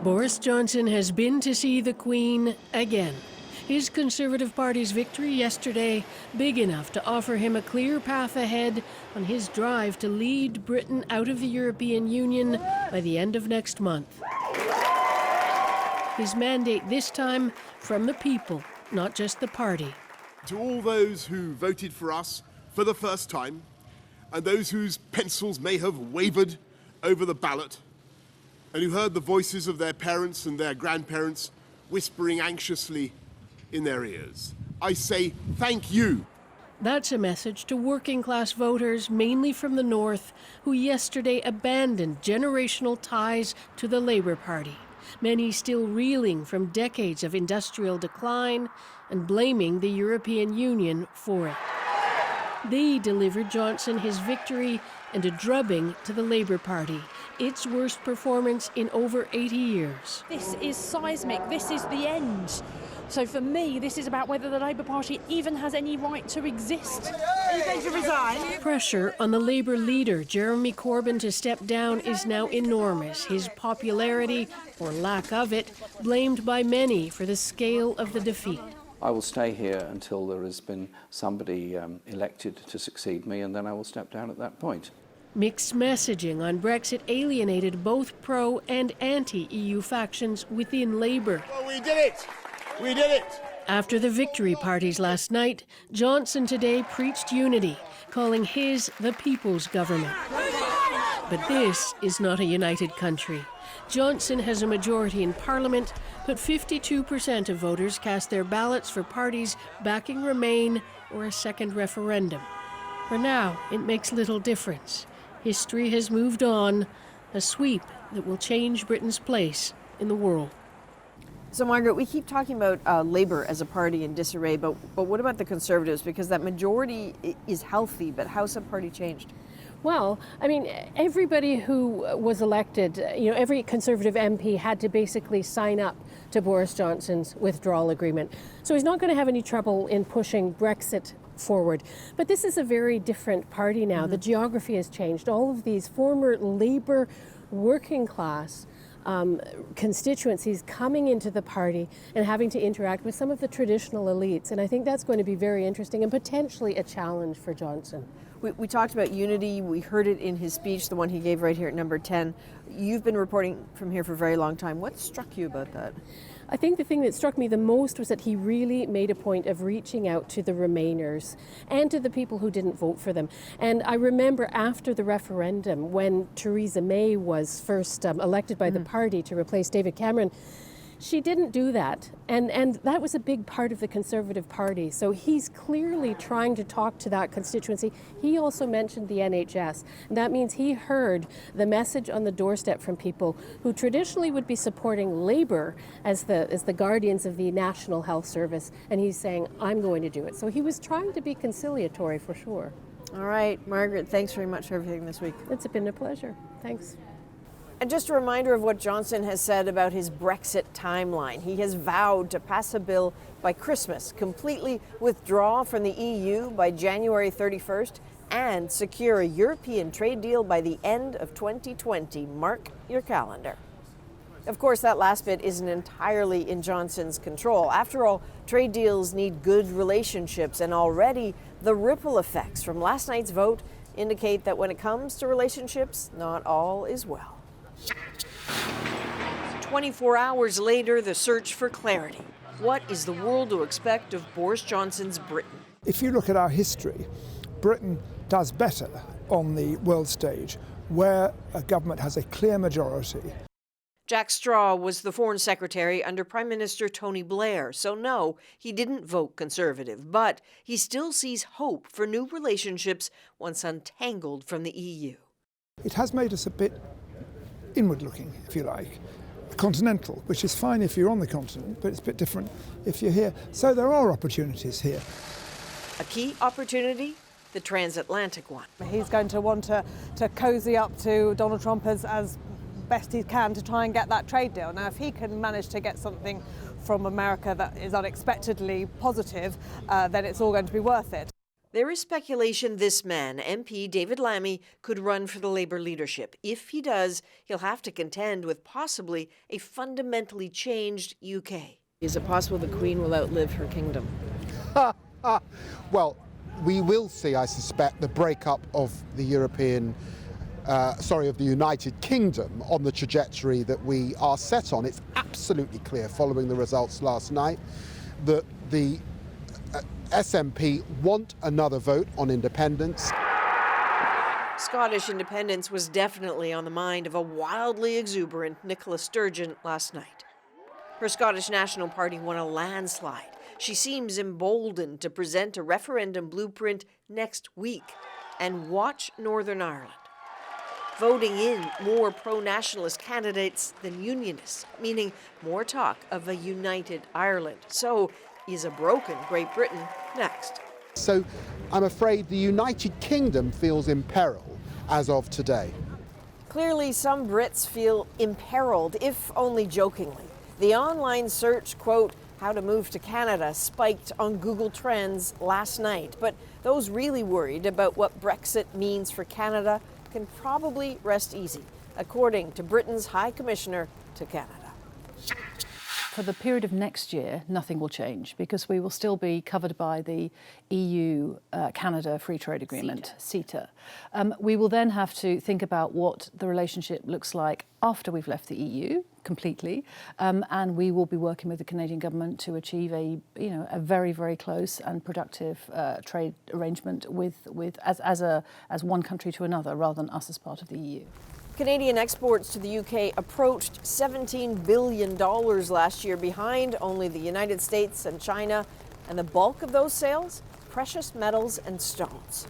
Boris Johnson has been to see the Queen again. His Conservative Party's victory yesterday, big enough to offer him a clear path ahead on his drive to lead Britain out of the European Union by the end of next month. His mandate this time from the people, not just the party. To all those who voted for us for the first time, and those whose pencils may have wavered over the ballot, and who heard the voices of their parents and their grandparents whispering anxiously in their ears, I say thank you. That's a message to working-class voters, mainly from the north, who yesterday abandoned generational ties to the Labour Party. Many still reeling from decades of industrial decline and blaming the European Union for it. They delivered Johnson his victory and a drubbing to the Labour Party, its worst performance in over 80 years. This is seismic. This is the end. So for me, this is about whether the Labour Party even has any right to exist. Are you going to resign? Pressure on the Labour leader, Jeremy Corbyn, to step down is now enormous. His popularity, or lack of it, blamed by many for the scale of the defeat. I will stay here until there has been somebody elected to succeed me, and then I will step down at that point. Mixed messaging on Brexit alienated both pro- and anti-EU factions within Labour. Well, we did it! We did it! After the victory parties last night, Johnson today preached unity, calling his the people's government. But this is not a united country. Johnson has a majority in Parliament, but 52% of voters cast their ballots for parties backing Remain or a second referendum. For now, it makes little difference. History has moved on, a sweep that will change Britain's place in the world. So, Margaret, we keep talking about Labour as a party in disarray, but what about the Conservatives? Because that majority is healthy, but how's the party changed? Well, I mean, everybody who was elected, every Conservative MP had to basically sign up to Boris Johnson's withdrawal agreement. So he's not going to have any trouble in pushing Brexit forward. But this is a very different party now. The geography has changed. All of these former Labour working class constituencies coming into the party and having to interact with some of the traditional elites. And I think that's going to be very interesting and potentially a challenge for Johnson. We talked about unity. We heard it in his speech, the one he gave right here at number 10. You've been reporting from here for a very long time. What struck you about that? I think the thing that struck me the most was that he really made a point of reaching out to the Remainers and to the people who didn't vote for them. And I remember after the referendum, when Theresa May was first elected by the party to replace David Cameron, she didn't do that, and that was a big part of the Conservative Party. So he's clearly trying to talk to that constituency. He also mentioned the NHS, and that means he heard the message on the doorstep from people who traditionally would be supporting Labour as the guardians of the National Health Service, and he's saying, I'm going to do it. So he was trying to be conciliatory for sure. All right, Margaret, thanks very much for everything this week. It's been a pleasure. Thanks. And just a reminder of what Johnson has said about his Brexit timeline. He has vowed to pass a bill by Christmas, completely withdraw from the EU by January 31st, and secure a European trade deal by the end of 2020. Mark your calendar. Of course, that last bit isn't entirely in Johnson's control. After all, trade deals need good relationships, and already the ripple effects from last night's vote indicate that when it comes to relationships, not all is well. 24 hours later, the search for clarity. What is the world to expect of Boris Johnson's Britain? If you look at our history, Britain does better on the world stage where a government has a clear majority. Jack Straw was the Foreign Secretary under Prime Minister Tony Blair, so no, he didn't vote Conservative, but he still sees hope for new relationships once untangled from the EU. It has made us a bit inward-looking, if you like, continental, which is fine if you're on the continent, but it's a bit different if you're here. So there are opportunities here. A key opportunity, the transatlantic one. He's going to want to cozy up to Donald Trump as best he can to try and get that trade deal. Now, if he can manage to get something from America that is unexpectedly positive, then it's all going to be worth it. There is speculation this man, MP David Lammy, could run for the Labour leadership. If he does, he'll have to contend with possibly a fundamentally changed UK. Is it possible the Queen will outlive her kingdom? Well, we will see, I suspect, the breakup of the of the United Kingdom on the trajectory that we are set on. It's absolutely clear, following the results last night, that the SNP want another vote on independence. Scottish independence was definitely on the mind of a wildly exuberant Nicola Sturgeon last night. Her Scottish National Party won a landslide. She seems emboldened to present a referendum blueprint next week. And watch Northern Ireland. Voting in more pro-nationalist candidates than unionists, meaning more talk of a united Ireland. So, is a broken Great Britain next? So I'm afraid the United Kingdom feels in peril as of today. Clearly, some Brits feel imperiled, if only jokingly. The online search, quote, how to move to Canada, spiked on Google Trends last night. But those really worried about what Brexit means for Canada can probably rest easy, according to Britain's High Commissioner to Canada. For the period of next year, nothing will change because we will still be covered by the EU-Canada Free Trade Agreement, CETA. We will then have to think about what the relationship looks like after we've left the EU completely, and we will be working with the Canadian government to achieve a very, very close and productive trade arrangement as one country to another, rather than us as part of the EU. Canadian exports to the UK approached $17 billion last year, behind only the United States and China, and the bulk of those sales, precious metals and stones.